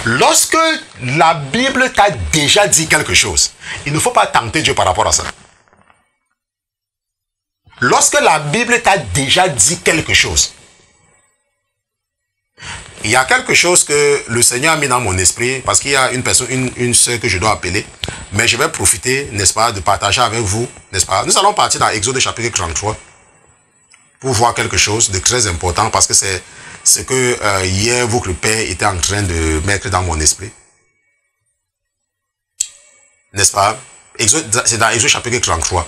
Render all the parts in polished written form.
Lorsque la Bible t'a déjà dit quelque chose, il ne faut pas tenter Dieu par rapport à ça. Lorsque la Bible t'a déjà dit quelque chose, il y a quelque chose que le Seigneur a mis dans mon esprit, parce qu'il y a une personne, une sœur que je dois appeler, mais je vais profiter, n'est-ce pas, de partager avec vous, n'est-ce pas. Nous allons partir dans Exode chapitre 33 pour voir quelque chose de très important, parce que c'est ce que hier, votre père était en train de mettre dans mon esprit. N'est-ce pas? C'est dans Exode chapitre 33.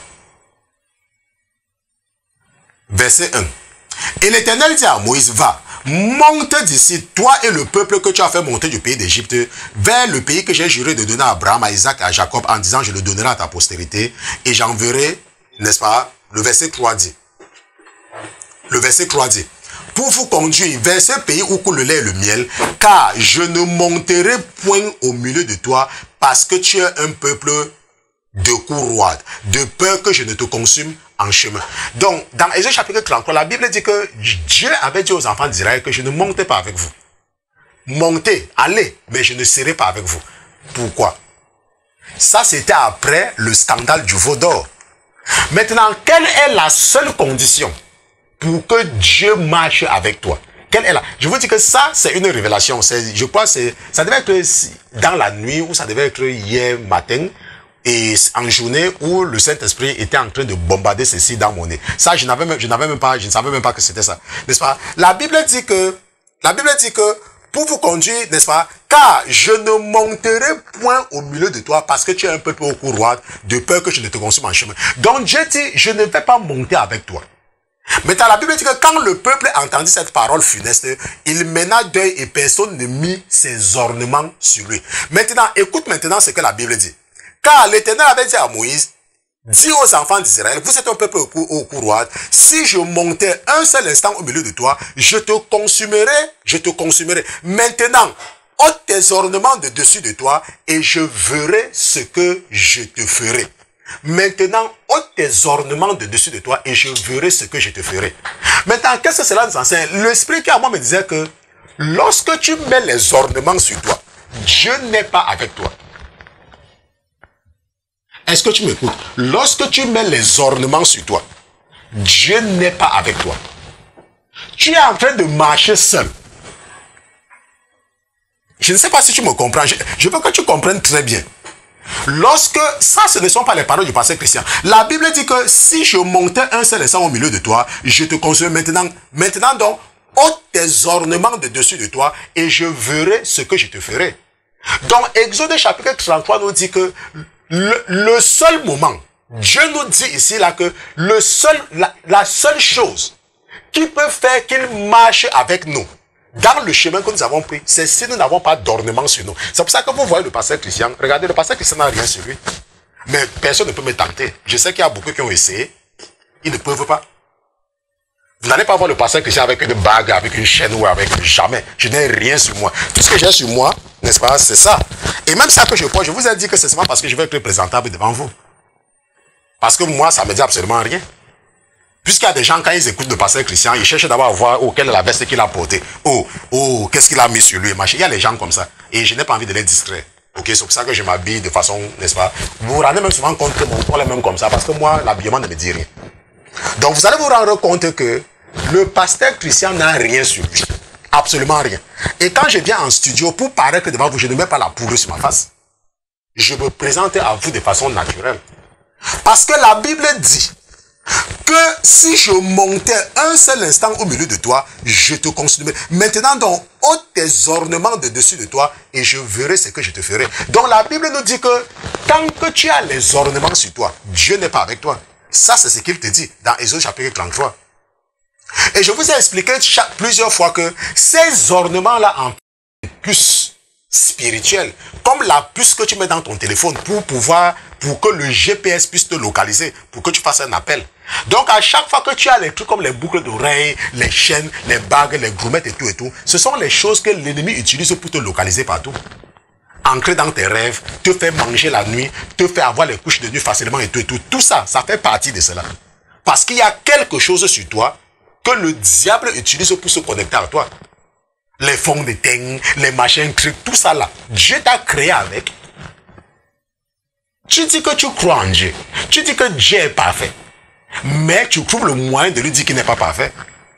Verset 1. Et l'Éternel dit à Moïse, va, monte d'ici, toi et le peuple que tu as fait monter du pays d'Égypte, vers le pays que j'ai juré de donner à Abraham, à Isaac et à Jacob, en disant, je le donnerai à ta postérité, et j'enverrai, n'est-ce pas, le verset 3 dit. Le verset 3 dit, pour vous conduire vers ce pays où coule le lait et le miel, car je ne monterai point au milieu de toi, parce que tu es un peuple de courroide, de peur que je ne te consume en chemin. Donc, dans Exode chapitre 33, la Bible dit que Dieu avait dit aux enfants d'Israël que je ne montais pas avec vous. Montez, allez, mais je ne serai pas avec vous. Pourquoi? Ça, c'était après le scandale du veau d'or. Maintenant, quelle est la seule condition pour que Dieu marche avec toi? Quelle est la... Je vous dis que ça, c'est une révélation. Je crois que ça devait être dans la nuit ou ça devait être hier matin. Et en journée où le Saint-Esprit était en train de bombarder ceci dans mon nez. Ça, je ne savais même pas que c'était ça. N'est-ce pas? La Bible dit que, pour vous conduire, n'est-ce pas? Car je ne monterai point au milieu de toi parce que tu es un peuple au courroide, de peur que je ne te consume en chemin. Donc Dieu dit, je ne vais pas monter avec toi. Maintenant, la Bible dit que quand le peuple entendit cette parole funeste, il mena deuil et personne ne mit ses ornements sur lui. Maintenant, écoute maintenant ce que la Bible dit. Car l'Éternel avait dit à Moïse, dis aux enfants d'Israël, vous êtes un peuple au courroide, si je montais un seul instant au milieu de toi, je te consumerai. Maintenant, ôte tes ornements de dessus de toi et je verrai ce que je te ferai. Maintenant, ôte tes ornements de dessus de toi et je verrai ce que je te ferai. Maintenant, qu'est-ce que cela nous enseigne? L'esprit qui à moi me disait que lorsque tu mets les ornements sur toi, Dieu n'est pas avec toi. Est-ce que tu m'écoutes? Lorsque tu mets les ornements sur toi, Dieu n'est pas avec toi. Tu es en train de marcher seul. Je ne sais pas si tu me comprends. Je veux que tu comprennes très bien. Lorsque, ça ce ne sont pas les paroles du pasteur Christian. La Bible dit que si je montais un seul instant au milieu de toi, je te consume maintenant. Maintenant donc, ôte tes ornements de dessus de toi et je verrai ce que je te ferai. Donc, Exode chapitre 33 nous dit que le seul moment, Dieu nous dit ici là que la seule chose qui peut faire qu'il marche avec nous dans le chemin que nous avons pris, c'est si nous n'avons pas d'ornement sur nous. C'est pour ça que vous voyez le pasteur Christian. Regardez, le pasteur Christian n'a rien sur lui. Mais personne ne peut me tenter. Je sais qu'il y a beaucoup qui ont essayé. Ils ne peuvent pas. Vous n'allez pas voir le pasteur Christian avec une bague, avec une chaîne ou avec... Jamais. Je n'ai rien sur moi. Tout ce que j'ai sur moi, n'est-ce pas, c'est ça. Et même ça que je porte, je vous ai dit que c'est seulement parce que je vais être présentable devant vous. Parce que moi, ça ne me dit absolument rien. Puisqu'il y a des gens, quand ils écoutent le pasteur Christian, ils cherchent d'abord à voir, quelle est la veste qu'il a portée. Qu'est-ce qu'il a mis sur lui, machin. Il y a des gens comme ça. Et je n'ai pas envie de les distraire. Ok, c'est pour ça que je m'habille de façon, n'est-ce pas. Vous vous rendez même souvent compte que mon corps est même comme ça, parce que moi, l'habillement ne me dit rien. Donc, vous allez vous rendre compte que le pasteur Christian n'a rien sur lui. Absolument rien. Et quand je viens en studio, pour paraître devant vous, je ne mets pas la poudre sur ma face. Je me présente à vous de façon naturelle. Parce que la Bible dit que si je montais un seul instant au milieu de toi, je te consumerai. Maintenant donc, ôte tes ornements de dessus de toi et je verrai ce que je te ferai. Donc la Bible nous dit que tant que tu as les ornements sur toi, Dieu n'est pas avec toi. Ça, c'est ce qu'il te dit dans Exode chapitre 33. Et je vous ai expliqué plusieurs fois que ces ornements-là en puce spirituelle, comme la puce que tu mets dans ton téléphone pour que le GPS puisse te localiser, pour que tu fasses un appel. Donc à chaque fois que tu as les trucs comme les boucles d'oreilles, les chaînes, les bagues, les grommettes et tout, ce sont les choses que l'ennemi utilise pour te localiser partout. Entrer dans tes rêves, te faire manger la nuit, te faire avoir les couches de nuit facilement et tout. Tout ça, ça fait partie de cela. Parce qu'il y a quelque chose sur toi que le diable utilise pour se connecter à toi. les fonds de teint, les machins, trucs, tout ça là. Dieu t'a créé avec. Tu dis que tu crois en Dieu. Tu dis que Dieu est parfait. Mais tu trouves le moyen de lui dire qu'il n'est pas parfait.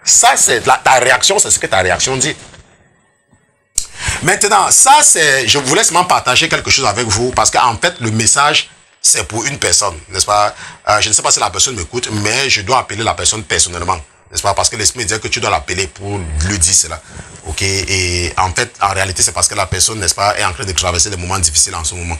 Ça, c'est ta réaction, c'est ce que ta réaction dit. Maintenant, ça, c'est... Je voulais seulement partager quelque chose avec vous parce qu'en fait, le message, c'est pour une personne, n'est-ce pas? Je ne sais pas si la personne m'écoute, mais je dois appeler la personne personnellement, n'est-ce pas? Parce que l'esprit me dit que tu dois l'appeler pour lui dire cela. Ok? Et en fait, en réalité, c'est parce que la personne, n'est-ce pas, est en train de traverser des moments difficiles en ce moment.